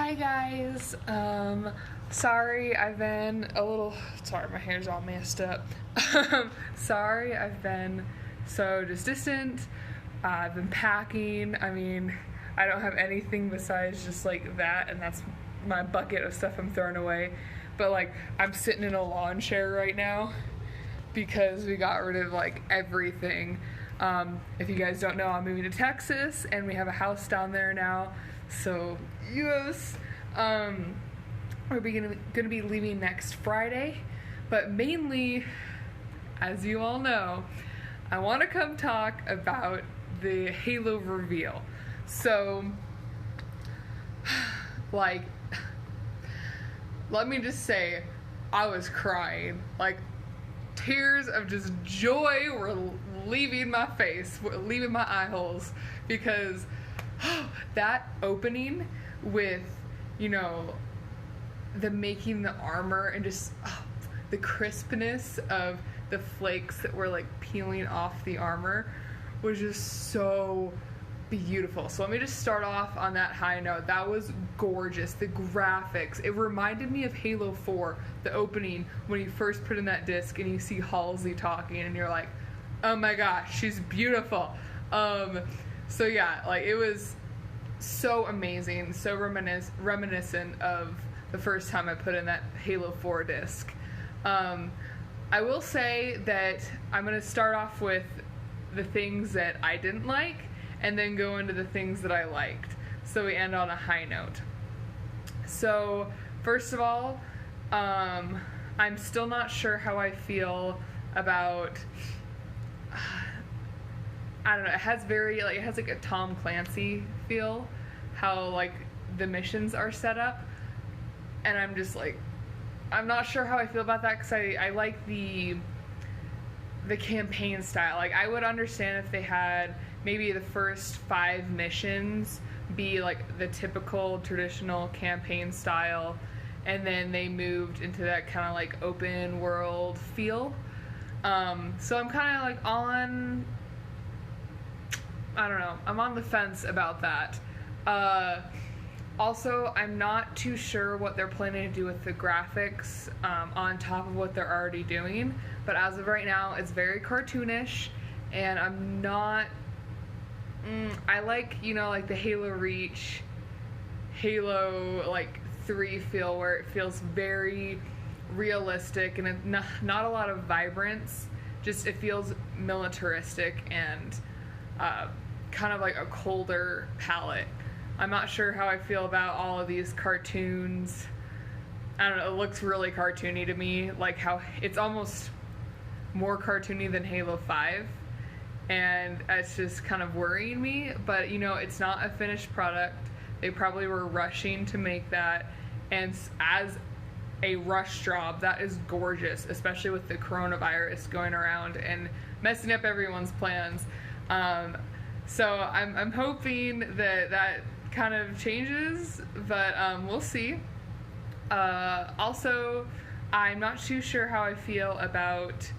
Hi guys. Sorry I've been sorry my hair's all messed up. Sorry I've been so just distant. I've been packing. I don't have anything besides just like that, and that's my bucket of stuff I'm throwing away. But like I'm sitting in a lawn chair right now because we got rid of like everything. If you guys don't know, I'm moving to Texas and we have a house down there now. So, yes. We're going to be leaving next Friday. But mainly, as you all know, I want to come talk about the Halo reveal. So, like, let me just say, I was crying. Like, tears of just joy were leaving my face, leaving my eye holes, because that opening with, the making the armor and just the crispness of the flakes that were like peeling off the armor was just so beautiful. So let me just start off on that high note. That was gorgeous. The graphics, it reminded me of Halo 4, the opening when you first put in that disc and you see Halsey talking and you're like, oh my gosh, she's beautiful. So yeah, like it was so amazing, so reminiscent of the first time I put in that Halo 4 disc. I will say that I'm going to start off with the things that I didn't like and then go into the things that I liked, so we end on a high note. So first of all, I'm still not sure how I feel about I don't know, it has like a Tom Clancy feel, how like the missions are set up, and I'm just like, I'm not sure how I feel about that, because I like the campaign style. Like I would understand if they had maybe the first 5 missions be like the typical traditional campaign style, and then they moved into that kind of like open world feel. So I'm kind of like I'm on the fence about that. Also, I'm not too sure what they're planning to do with the graphics on top of what they're already doing, but as of right now, it's very cartoonish, and I'm not... I like, like the Halo Reach, Halo, 3 feel, where it feels very realistic and not a lot of vibrance. Just, it feels militaristic and kind of like a colder palette. I'm not sure how I feel about all of these cartoons. I don't know, it looks really cartoony to me, like how it's almost more cartoony than Halo 5, and it's just kind of worrying me. But it's not a finished product. They probably were rushing to make that, and as a rush job, that is gorgeous, especially with the coronavirus going around and messing up everyone's plans. So I'm hoping that kind of changes, but we'll see. Also, I'm not too sure how I feel about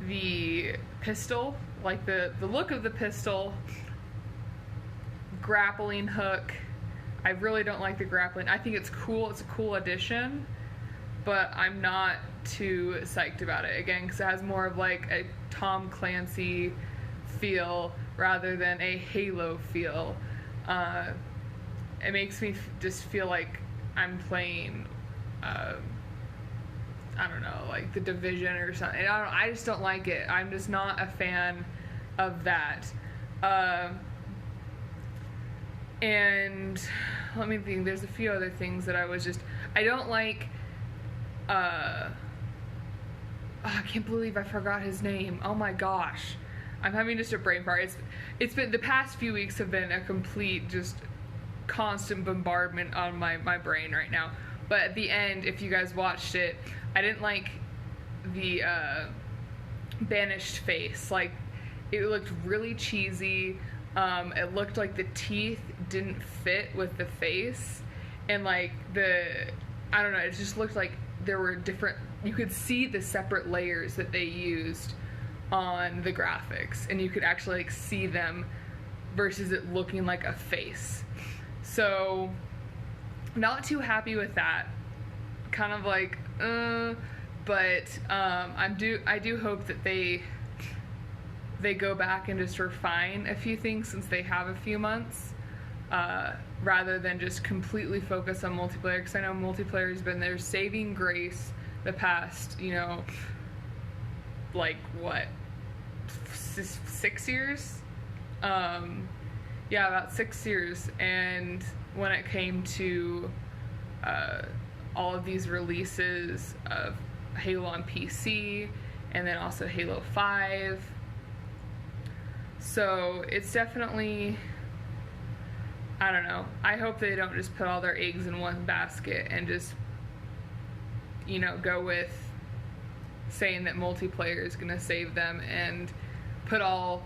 the pistol, like the look of the pistol, grappling hook. I really don't like the grappling. I think it's cool. It's a cool addition, but I'm not too psyched about it, again, because it has more of like a Tom Clancy feel rather than a Halo feel. It makes me just feel like I'm playing, I don't know, like The Division or something. I just don't like it. I'm just not a fan of that. And let me think, there's a few other things that I don't like. I can't believe I forgot his name. Oh my gosh. I'm having just a brain fart. It's been, the past few weeks have been a complete, just constant bombardment on my brain right now. But at the end, if you guys watched it, I didn't like the banished face. Like, it looked really cheesy. It looked like the teeth didn't fit with the face, and like I don't know, it just looked like there were different, you could see the separate layers that they used on the graphics, and you could actually like see them versus it looking like a face. So not too happy with that. Kind of like, but I do hope that they go back and just refine a few things since they have a few months, rather than just completely focus on multiplayer, because I know multiplayer has been their saving grace the past, like what, 6 years? Yeah, about 6 years. And when it came to all of these releases of Halo on PC and then also Halo 5, so it's definitely, I don't know, I hope they don't just put all their eggs in one basket and just go with saying that multiplayer is going to save them and put all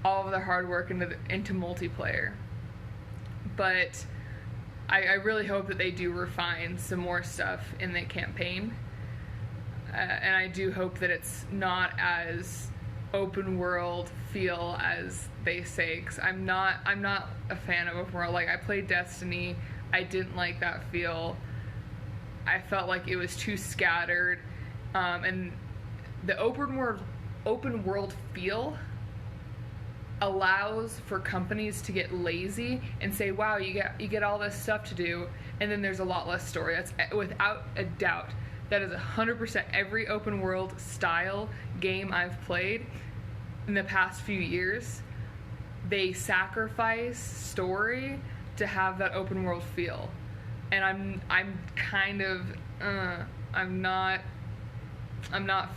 of their hard work into multiplayer. But I really hope that they do refine some more stuff in the campaign, and I do hope that it's not as open world feel as they say, because I'm not a fan of open world. Like, I played Destiny, I didn't like that feel. I felt like it was too scattered, and the open world feel allows for companies to get lazy and say, wow, you get all this stuff to do, and then there's a lot less story. That's without a doubt. That is 100% every open world style game I've played in the past few years. They sacrifice story to have that open world feel, and I'm kind of I'm not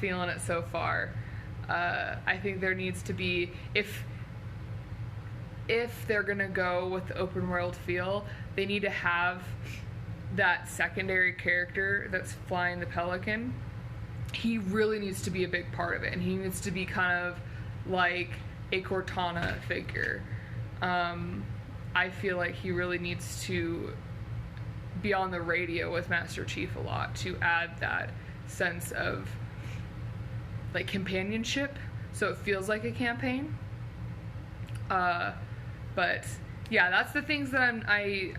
feeling it so far. I think there needs to be, if they're gonna go with the open world feel, they need to have that secondary character that's flying the Pelican. He really needs to be a big part of it, and he needs to be kind of like a Cortana figure. I feel like he really needs to be on the radio with Master Chief a lot to add that sense of like companionship, so it feels like a campaign. But yeah, that's the things that I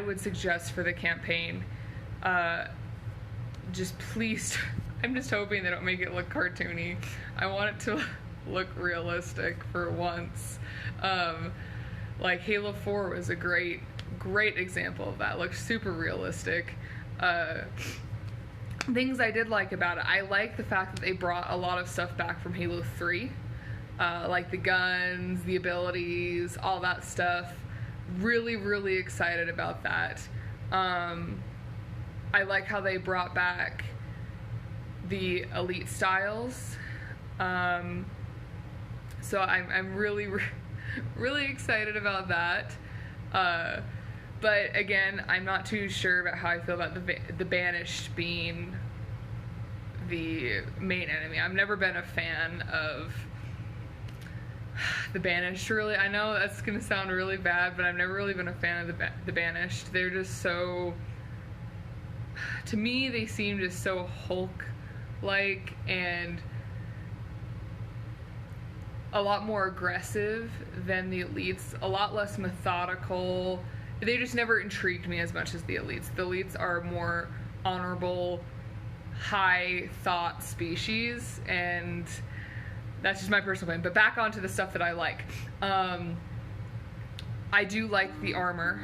would suggest for the campaign. Just please, I'm just hoping they don't make it look cartoony. I want it to look realistic for once. Like Halo 4 was a great example of that. It looked super realistic. Things I did like about it, I like the fact that they brought a lot of stuff back from Halo 3. Like the guns, the abilities, all that stuff. Really, really excited about that. I like how they brought back the elite styles. So I'm really, really excited about that. But again, I'm not too sure about how I feel about the Banished being the main enemy. I've never been a fan of the Banished, really. I know that's gonna sound really bad, but I've never really been a fan of the Banished. They're just so, to me, they seem just so Hulk-like and a lot more aggressive than the elites, a lot less methodical. They just never intrigued me as much as the elites. The elites are more honorable, high thought species, and that's just my personal opinion. But back onto the stuff that I like. I do like the armor.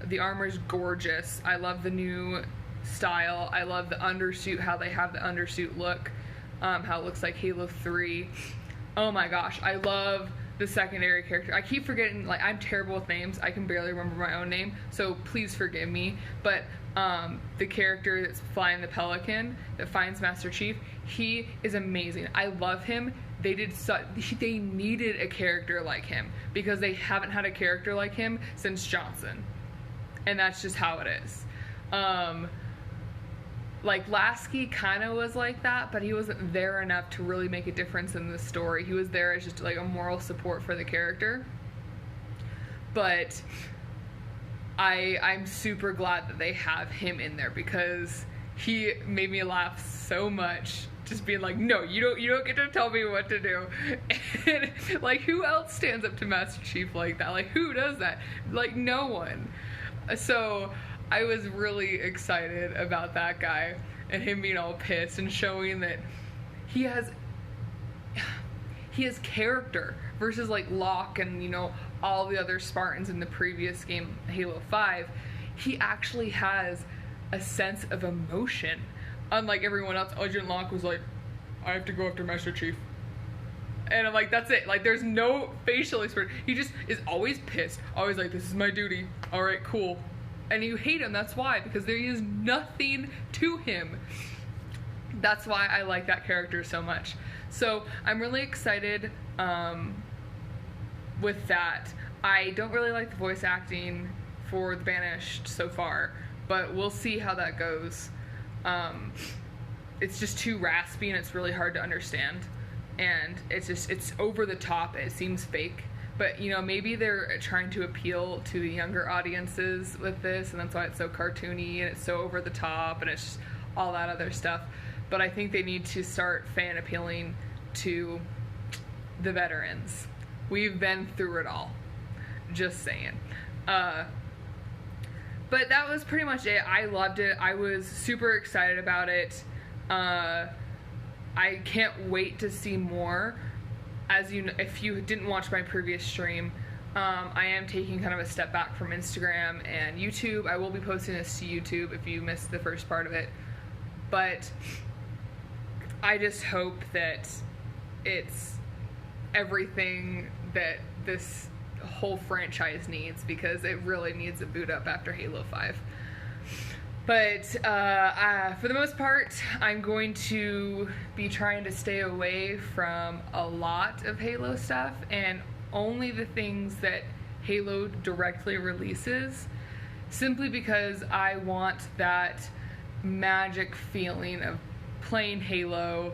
The armor's gorgeous. I love the new style. I love the undersuit, how they have the undersuit look, how it looks like Halo 3. Oh my gosh, I love the secondary character. I keep forgetting, like, I'm terrible with names. I can barely remember my own name, so please forgive me. But the character that's flying the Pelican, that finds Master Chief, he is amazing. I love him. They needed a character like him, because they haven't had a character like him since Johnson. And that's just how it is. Like, Lasky kind of was like that, but he wasn't there enough to really make a difference in the story. He was there as just, like, a moral support for the character. But I'm super glad that they have him in there, because he made me laugh so much, just being like, no, you don't get to tell me what to do. And, like, who else stands up to Master Chief like that? Like, who does that? Like, no one. So I was really excited about that guy and him being all pissed and showing that he has character versus like Locke and, you know, all the other Spartans in the previous game, Halo 5. He actually has a sense of emotion. Unlike everyone else, Agent Locke was like, I have to go after Master Chief. And I'm like, that's it. Like, there's no facial expression. He just is always pissed. Always like, this is my duty. All right, cool. And you hate him. That's why. Because there is nothing to him. That's why I like that character so much. So I'm really excited with that. I don't really like the voice acting for The Banished so far, but we'll see how that goes. It's just too raspy and it's really hard to understand. And it's over the top. It seems fake. But, you know, maybe they're trying to appeal to the younger audiences with this, and that's why it's so cartoony and it's so over the top and it's just all that other stuff. But I think they need to start fan appealing to the veterans. We've been through it all. Just saying. But that was pretty much it. I loved it. I was super excited about it. I can't wait to see more. As you know, if you didn't watch my previous stream, I am taking kind of a step back from Instagram and YouTube. I will be posting this to YouTube if you missed the first part of it. But I just hope that it's everything that this whole franchise needs, because it really needs a boot up after Halo 5. But for the most part, I'm going to be trying to stay away from a lot of Halo stuff, and only the things that Halo directly releases, simply because I want that magic feeling of playing Halo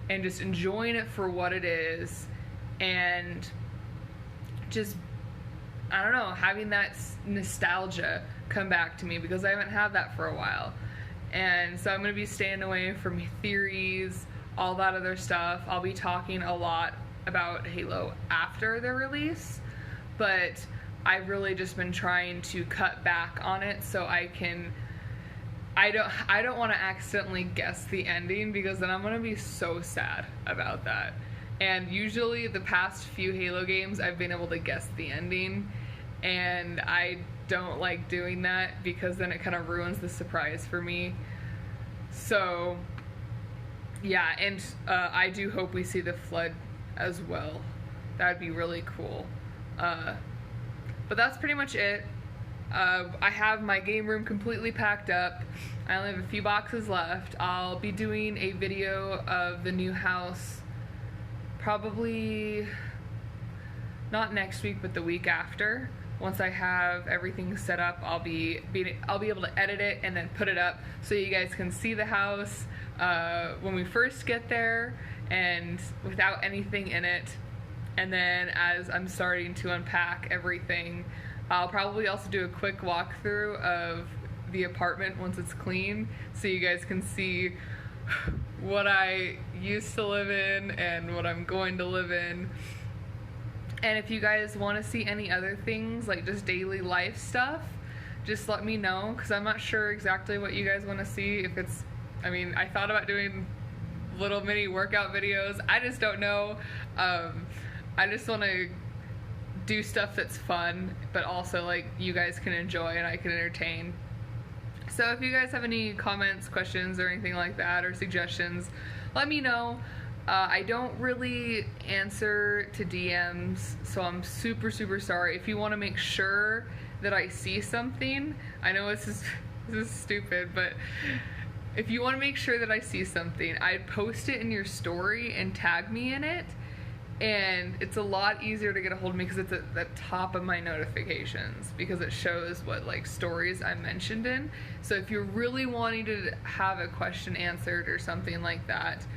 and just enjoying it for what it is, and just, I don't know, having that nostalgia come back to me, because I haven't had that for a while. And so I'm going to be staying away from theories, all that other stuff. I'll be talking a lot about Halo after the release, but I've really just been trying to cut back on it so I don't want to accidentally guess the ending, because then I'm going to be so sad about that. And usually the past few Halo games I've been able to guess the ending, and I don't like doing that because then it kind of ruins the surprise for me. So yeah, and I do hope we see the Flood as well. That would be really cool. But that's pretty much it. I have my game room completely packed up. I only have a few boxes left. I'll be doing a video of the new house probably not next week, but the week after. Once I have everything set up, I'll be able to edit it and then put it up so you guys can see the house when we first get there and without anything in it. And then as I'm starting to unpack everything, I'll probably also do a quick walkthrough of the apartment once it's clean, so you guys can see what I used to live in and what I'm going to live in. And if you guys want to see any other things, like just daily life stuff, just let me know, because I'm not sure exactly what you guys want to see. If it's, I mean, I thought about doing little mini workout videos. I just don't know. I just want to do stuff that's fun, but also like you guys can enjoy and I can entertain. So if you guys have any comments, questions, or anything like that, or suggestions, let me know. I don't really answer to DMs, so I'm super sorry. If you want to make sure that I see something, I know this is stupid, but if you want to make sure that I see something, I'd post it in your story and tag me in it, and it's a lot easier to get a hold of me because it's at the top of my notifications, because it shows what like stories I'm mentioned in. So if you're really wanting to have a question answered or something like that,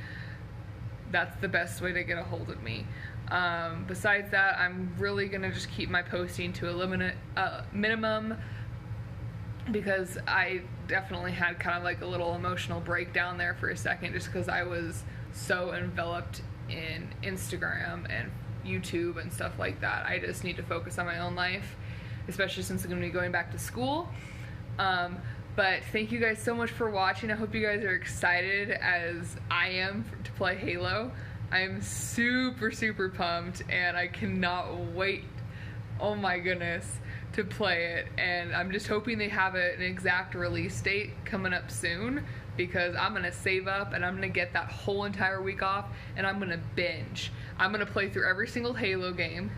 that's the best way to get a hold of me. Besides that, I'm really gonna just keep my posting to a minimum, because I definitely had kind of like a little emotional breakdown there for a second, just because I was so enveloped in Instagram and YouTube and stuff like that. I just need to focus on my own life, especially since I'm gonna be going back to school. But thank you guys so much for watching. I hope you guys are excited as I am to play Halo. I am super, super pumped, and I cannot wait, oh my goodness, to play it. And I'm just hoping they have an exact release date coming up soon, because I'm gonna save up and I'm gonna get that whole entire week off and I'm gonna binge. I'm gonna play through every single Halo game,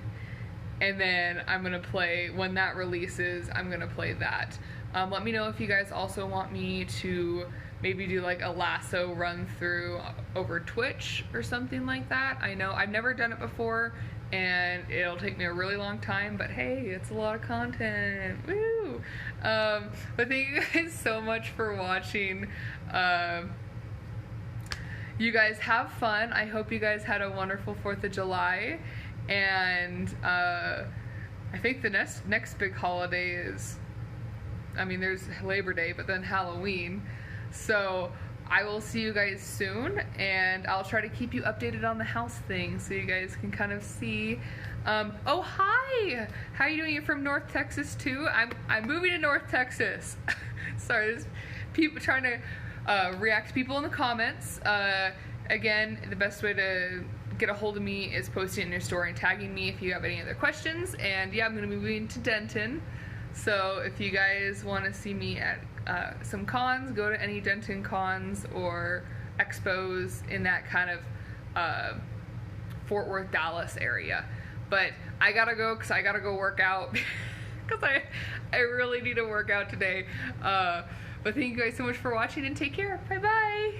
and then I'm gonna play, when that releases, I'm gonna play that. Let me know if you guys also want me to maybe do like a lasso run through over Twitch or something like that. I know I've never done it before and it'll take me a really long time, but hey, it's a lot of content. Woo! But thank you guys so much for watching. You guys have fun. I hope you guys had a wonderful 4th of July. And I think the next big holiday is, I mean, there's Labor Day, but then Halloween. So I will see you guys soon, and I'll try to keep you updated on the house thing so you guys can kind of see. Oh, hi! How are you doing? You're from North Texas too? I'm moving to North Texas. Sorry, there's people trying to react to people in the comments. Again, the best way to get a hold of me is posting it in your story and tagging me if you have any other questions. And yeah, I'm going to be moving to Denton. So if you guys want to see me at some cons, go to any Denton cons or expos in that kind of Fort Worth, Dallas area. But I gotta go because I gotta go work out because I really need to work out today. But thank you guys so much for watching, and take care. Bye bye.